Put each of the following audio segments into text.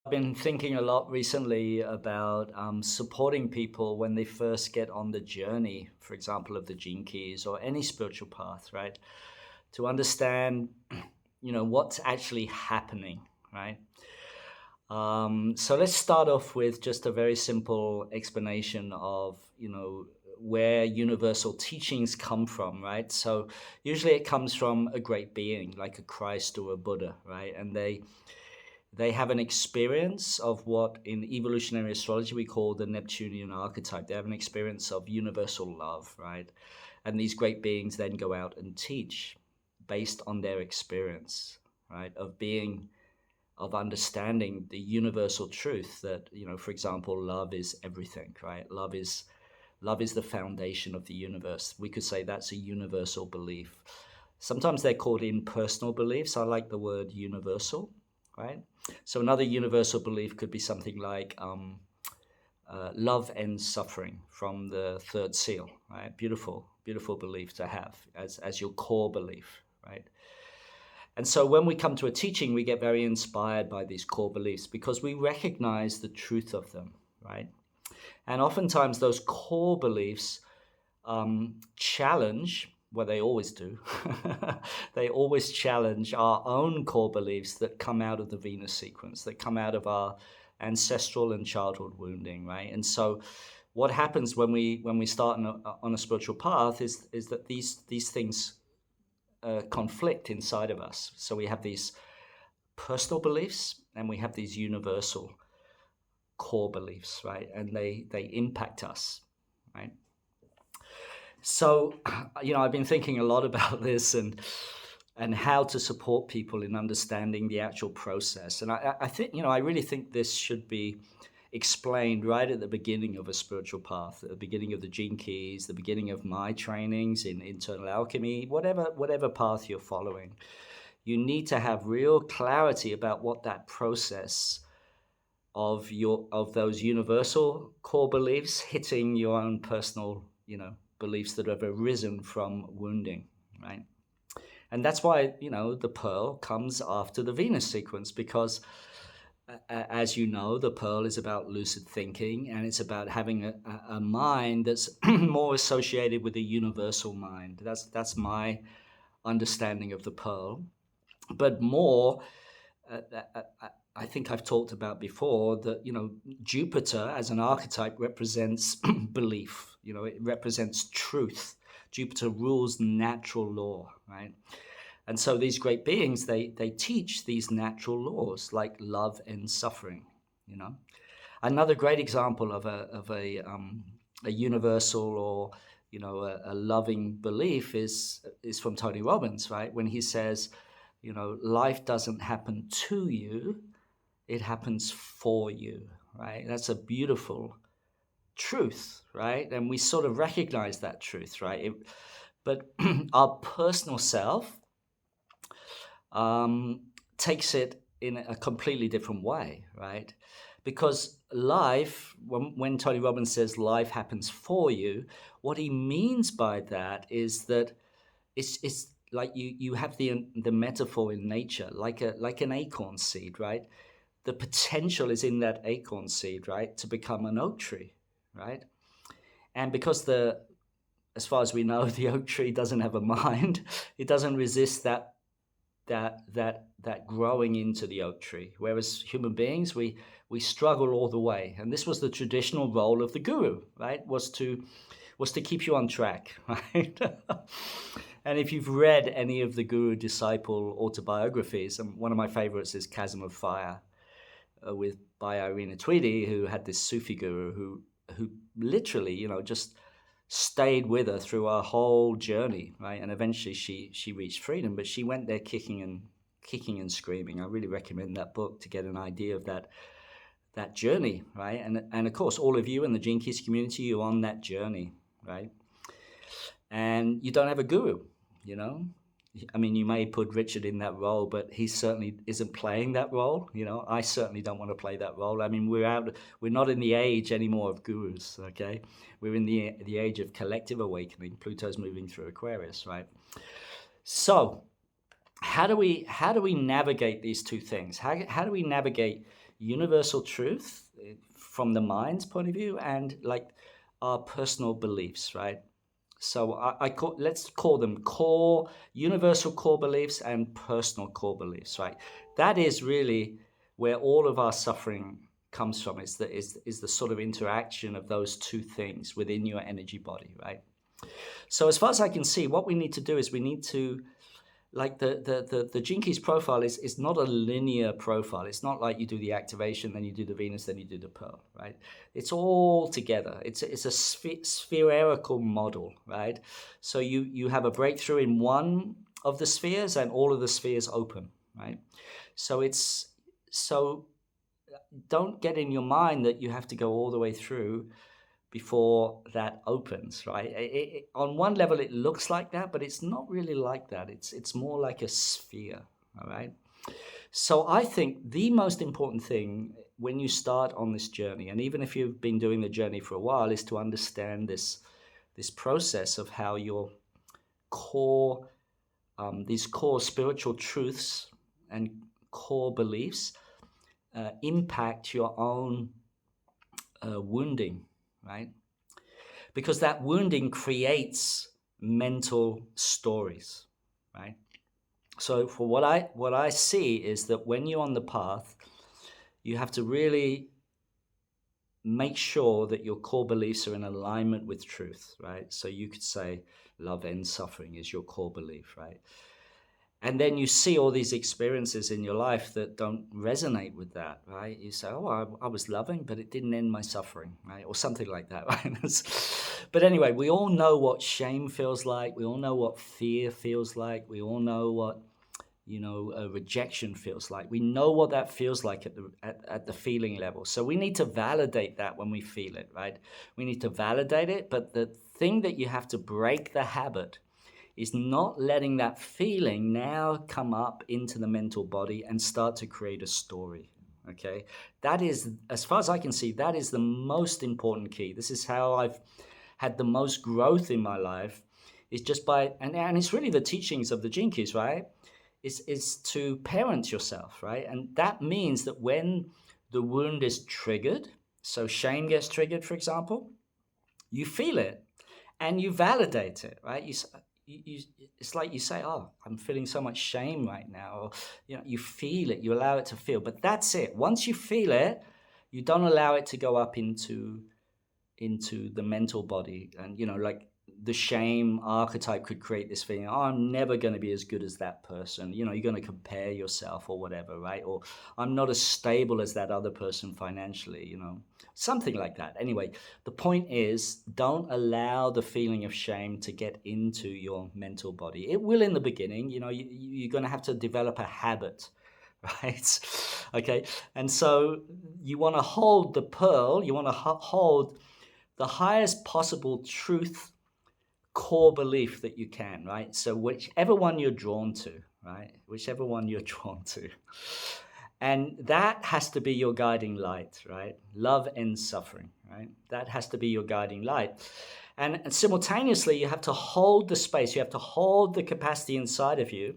I've been thinking a lot recently about supporting people when they first get on the journey, for example, of the gene keys or any spiritual path, right? To understand, what's actually happening, right? So let's start off with just a very simple explanation of, where universal teachings come from, right? So usually it comes from a great being like a Christ or a Buddha, right? And they have an experience of what in evolutionary astrology we call the Neptunian archetype. They have an experience of universal love, right? And these great beings then go out and teach based on their experience, right? Of understanding the universal truth that, for example, love is everything, right? Love is the foundation of the universe. We could say that's a universal belief. Sometimes they're called impersonal beliefs. I like the word universal, right? So another universal belief could be something like love ends suffering from the third seal, right? Beautiful, beautiful belief to have as your core belief, right? And so when we come to a teaching, we get very inspired by these core beliefs because we recognize the truth of them, right? And oftentimes those core beliefs challenge, well, they always do, they always challenge our own core beliefs that come out of the Venus sequence, that come out of our ancestral and childhood wounding, right? And so what happens when we start on a spiritual path is that these things conflict inside of us. So we have these personal beliefs and we have these universal core beliefs, right? And they impact us, right? So, I've been thinking a lot about this and how to support people in understanding the actual process. And I think, I really think this should be explained right at the beginning of a spiritual path, at the beginning of the gene keys, the beginning of my trainings in internal alchemy, whatever path you're following. You need to have real clarity about what that process of those universal core beliefs hitting your own personal, beliefs that have arisen from wounding, right? And that's why, the pearl comes after the Venus sequence because as you know, the pearl is about lucid thinking and it's about having a mind that's more associated with the universal mind. That's my understanding of the pearl. But more, I think I've talked about before that, Jupiter as an archetype represents belief, it represents truth. Jupiter rules natural law, right? And so these great beings, they teach these natural laws like love and suffering, Another great example of a universal or, a loving belief is from Tony Robbins, right? When he says, life doesn't happen to you, it happens for you, right? That's a beautiful truth, right? And we sort of recognize that truth, right? But our personal self takes it in a completely different way, right? Because life, when Tony Robbins says life happens for you, what he means by that is that it's like you have the metaphor in nature, like an acorn seed, right? The potential is in that acorn seed, right, to become an oak tree, right? And because as far as we know, the oak tree doesn't have a mind, it doesn't resist that growing into the oak tree. Whereas human beings, we struggle all the way. And this was the traditional role of the guru, right? Was to keep you on track, right? And if you've read any of the guru disciple autobiographies, and one of my favorites is Chasm of Fire, by Irina Tweedy, who had this Sufi guru who literally, just stayed with her through our whole journey, right? And eventually she reached freedom, but she went there kicking and screaming. I really recommend that book to get an idea of that journey, right? And of course, all of you in the Gene Keys community, you're on that journey, right? And you don't have a guru, I mean, you may put Richard in that role, but he certainly isn't playing that role. I certainly don't want to play that role. I mean, we're not in the age anymore of gurus, okay? We're in the age of collective awakening. Pluto's moving through Aquarius, right? So how do we navigate these two things? How do we navigate, universal truth from the mind's point of view, and like our personal beliefs, right? So let's call them core, universal core beliefs and personal core beliefs, right? That is really where all of our suffering comes from, is the sort of interaction of those two things within your energy body, right? So as far as I can see, what we need to do is we need to, like the Gene Keys profile is not a linear profile. It's not like you do the activation, then you do the Venus, then you do the Pearl, right? It's all together. It's a spherical model, right? So you have a breakthrough in one of the spheres and all of the spheres open, right? So don't get in your mind that you have to go all the way through before that opens, right? On one level, it looks like that, but it's not really like that. It's more like a sphere, all right? So I think the most important thing when you start on this journey, and even if you've been doing the journey for a while, is to understand this process of how your core, these core spiritual truths and core beliefs impact your own wounding, right? Because that wounding creates mental stories, right? So for what I see is that when you're on the path, you have to really make sure that your core beliefs are in alignment with truth, right? So you could say love ends suffering is your core belief, right? And then you see all these experiences in your life that don't resonate with that, right? You say, oh, I was loving, but it didn't end my suffering, right? Or something like that, right? But anyway, we all know what shame feels like. We all know what fear feels like. We all know what, rejection feels like. We know what that feels like at the feeling level. So we need to validate that when we feel it, right? We need to validate it. But the thing that you have to break the habit is not letting that feeling now come up into the mental body and start to create a story, okay? That is, as far as I can see, that is the most important key. This is how I've had the most growth in my life, is just by, and it's really the teachings of the Gene Keys, right? Is to parent yourself, right? And that means that when the wound is triggered, so shame gets triggered, for example, you feel it and you validate it, right? It's like you say, oh, I'm feeling so much shame right now. Or, you feel it, you allow it to feel, but that's it. Once you feel it, you don't allow it to go up into the mental body. And, like the shame archetype could create this feeling, oh, I'm never going to be as good as that person. You're going to compare yourself or whatever, right? Or I'm not as stable as that other person financially, something like that. Anyway, the point is, don't allow the feeling of shame to get into your mental body. It will in the beginning, you're going to have to develop a habit, right? Okay. And so you want to hold the pearl, you want to hold the highest possible truth core belief that you can, right? So whichever one you're drawn to, right? Whichever one you're drawn to. And that has to be your guiding light, right? Love ends suffering, right? That has to be your guiding light. And simultaneously, you have to hold the space. You have to hold the capacity inside of you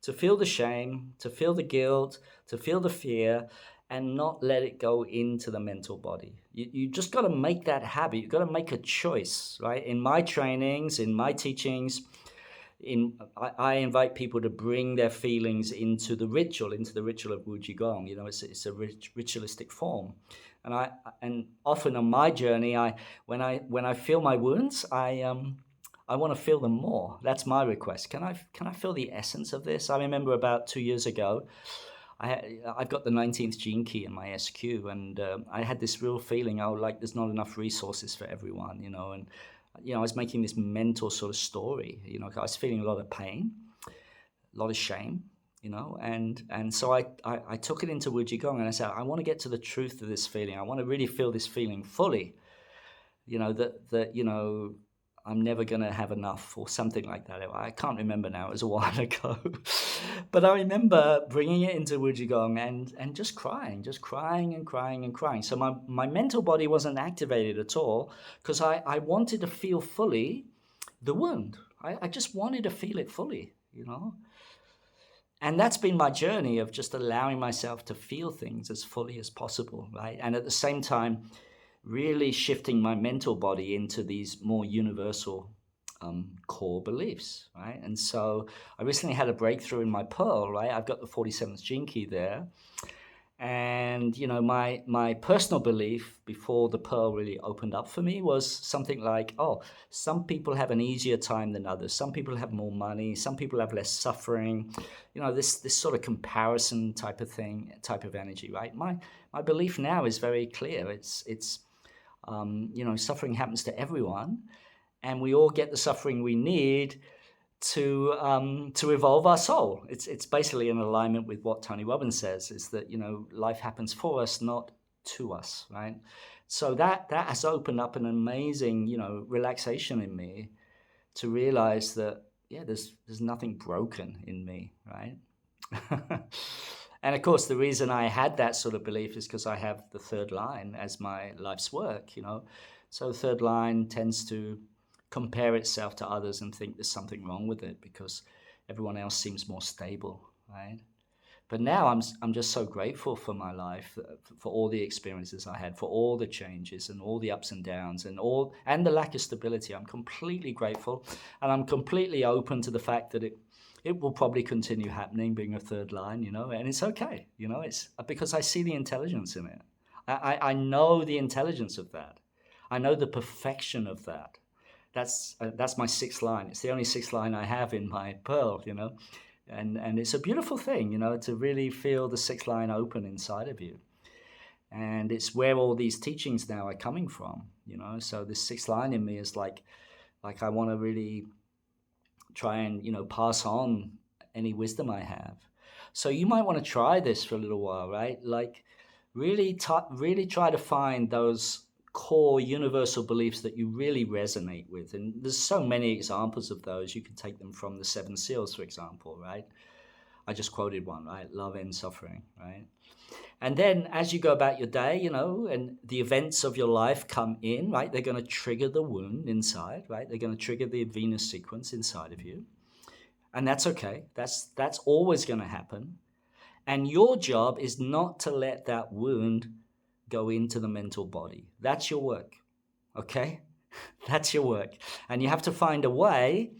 to feel the shame, to feel the guilt, to feel the fear, and not let it go into the mental body. You just got to make that habit. You've got to make a choice, right? In my trainings, in my teachings, I invite people to bring their feelings into the ritual of Wujigong. It's a ritualistic form. And often on my journey, when I feel my wounds, I want to feel them more. That's my request. Can I feel the essence of this? I remember about 2 years ago, I've got the 19th gene key in my SQ, and I had this real feeling, like there's not enough resources for everyone, and I was making this mental sort of story, I was feeling a lot of pain, a lot of shame, and so I took it into Wujigong, and I said, I want to get to the truth of this feeling. I want to really feel this feeling fully, that I'm never going to have enough, or something like that. I can't remember now. It was a while ago. But I remember bringing it into Wujigong and just crying and crying and crying. So my mental body wasn't activated at all, because I wanted to feel fully the wound. I just wanted to feel it fully, And that's been my journey of just allowing myself to feel things as fully as possible, right? And at the same time, really shifting my mental body into these more universal core beliefs, right? And so I recently had a breakthrough in my pearl, right? I've got the 47th gene key there. And my personal belief before the pearl really opened up for me was something like, oh, some people have an easier time than others. Some people have more money. Some people have less suffering. This sort of comparison type of thing, type of energy, right? My belief now is very clear. It's suffering happens to everyone, and we all get the suffering we need to evolve our soul. It's basically in alignment with what Tony Robbins says, is that life happens for us, not to us, right? So that has opened up an amazing relaxation in me to realize that there's nothing broken in me, right? And of course, the reason I had that sort of belief is because I have the third line as my life's work. So the third line tends to compare itself to others and think there's something wrong with it because everyone else seems more stable, right? But now I'm just so grateful for my life, for all the experiences I had, for all the changes and all the ups and downs and the lack of stability. I'm completely grateful, and I'm completely open to the fact that it will probably continue happening, being a third line, and it's okay, it's because I see the intelligence in it. I know the intelligence of that. I know the perfection of that. That's my sixth line. It's the only sixth line I have in my pearl, and it's a beautiful thing, to really feel the sixth line open inside of you. And it's where all these teachings now are coming from, So this sixth line in me is like I want to really try and pass on any wisdom I have. So you might want to try this for a little while, right? Like really try to find those core universal beliefs that you really resonate with. And there's so many examples of those. You can take them from the 7 seals, for example, right? I just quoted one, right? Love ends suffering, right? And then as you go about your day, and the events of your life come in, right? They're going to trigger the wound inside, right? They're going to trigger the Venus sequence inside of you. And that's okay. That's always going to happen. And your job is not to let that wound go into the mental body. That's your work, okay? That's your work. And you have to find a way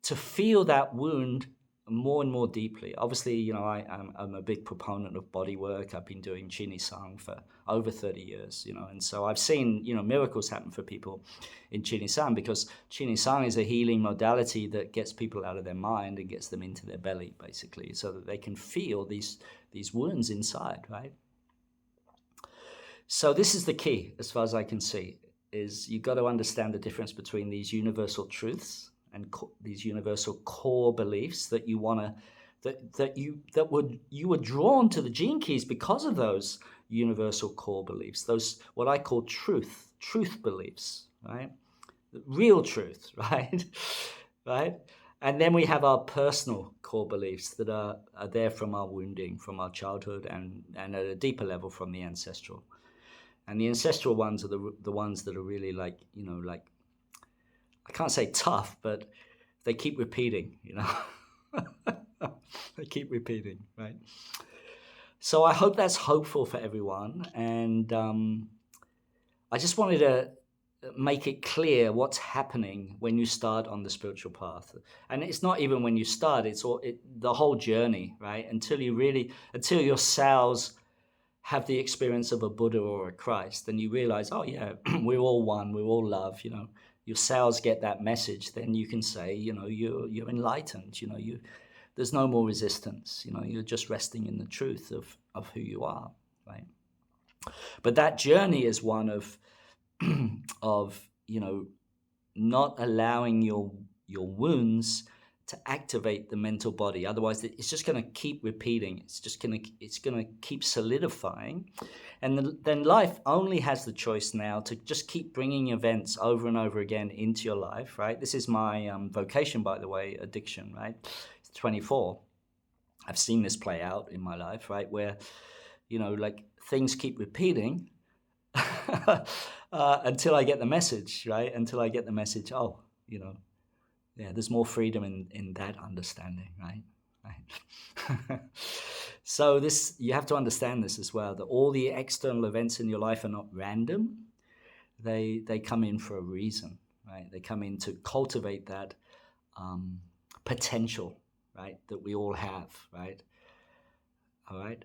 to feel that wound more and more deeply. Obviously, I'm a big proponent of body work. I've been doing Qini Sang for over 30 years, and so I've seen, miracles happen for people in Qini Sang, because Qini Sang is a healing modality that gets people out of their mind and gets them into their belly, basically, so that they can feel these wounds inside, right? So this is the key, as far as I can see, is you've got to understand the difference between these universal truths and these universal core beliefs that you want to, you were drawn to the gene keys because of those universal core beliefs, those what I call truth beliefs, right? Real truth, right? Right? And then we have our personal core beliefs that are there from our wounding, from our childhood, and at a deeper level from the ancestral. And the ancestral ones are the ones that are really like I can't say tough, but they keep repeating, They keep repeating, right? So I hope that's hopeful for everyone. And I just wanted to make it clear what's happening when you start on the spiritual path. And it's not even when you start, it's the whole journey, right? Until your cells have the experience of a Buddha or a Christ, then you realize, oh yeah, we're all one, we're all love, your cells get that message, then you can say, you're enlightened, there's no more resistance, you're just resting in the truth of who you are, right? But that journey is one of not allowing your wounds to activate the mental body. Otherwise, it's just going to keep repeating. It's going to keep solidifying. And then life only has the choice now to just keep bringing events over and over again into your life, right? This is my vocation, by the way, addiction, right? It's 24. I've seen this play out in my life, right? Where, things keep repeating until I get the message, right? Until I get the message, there's more freedom in that understanding, right? right? So this, you have to understand this as well, that all the external events in your life are not random. They come in for a reason, right? They come in to cultivate that potential, right, that we all have, right? All right.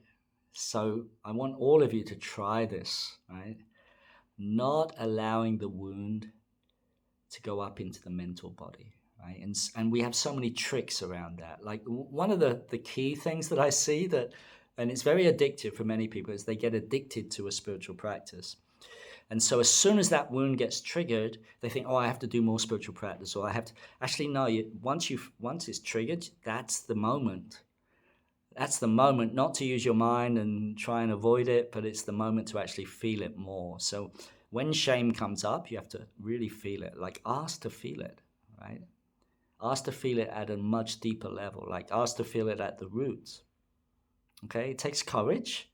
So I want all of you to try this, right? Not allowing the wound to go up into the mental body, right? And we have so many tricks around that. Like one of the key things that I see that, and it's very addictive for many people, is they get addicted to a spiritual practice. And so as soon as that wound gets triggered, they think, oh, I have to do more spiritual practice, or I have to. Actually, no. Once it's triggered, that's the moment. That's the moment not to use your mind and try and avoid it, but it's the moment to actually feel it more. So when shame comes up, you have to really feel it. Like ask to feel it, right? Ask to feel it at a much deeper level. Like ask to feel it at the roots. Okay, it takes courage.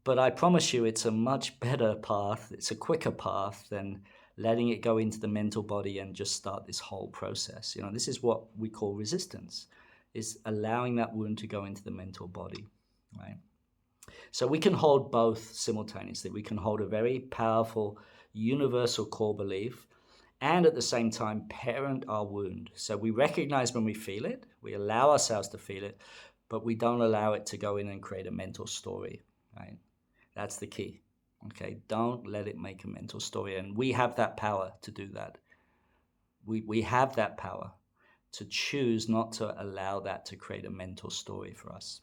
But I promise you, it's a much better path. It's a quicker path than letting it go into the mental body and just start this whole process. You know, this is what we call resistance, is allowing that wound to go into the mental body, right? So we can hold both simultaneously. We can hold a very powerful universal core belief and at the same time parent our wound. So we recognize when we feel it, we allow ourselves to feel it, but we don't allow it to go in and create a mental story, right? That's the key. Okay, don't let it make a mental story. And we have that power to do that. We have that power to choose not to allow that to create a mental story for us.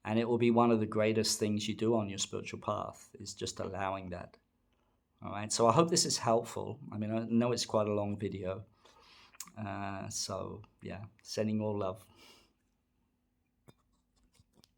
And it will be one of the greatest things you do on your spiritual path, is just allowing that. All right, so I hope this is helpful. I mean, I know it's quite a long video. So yeah, sending all love.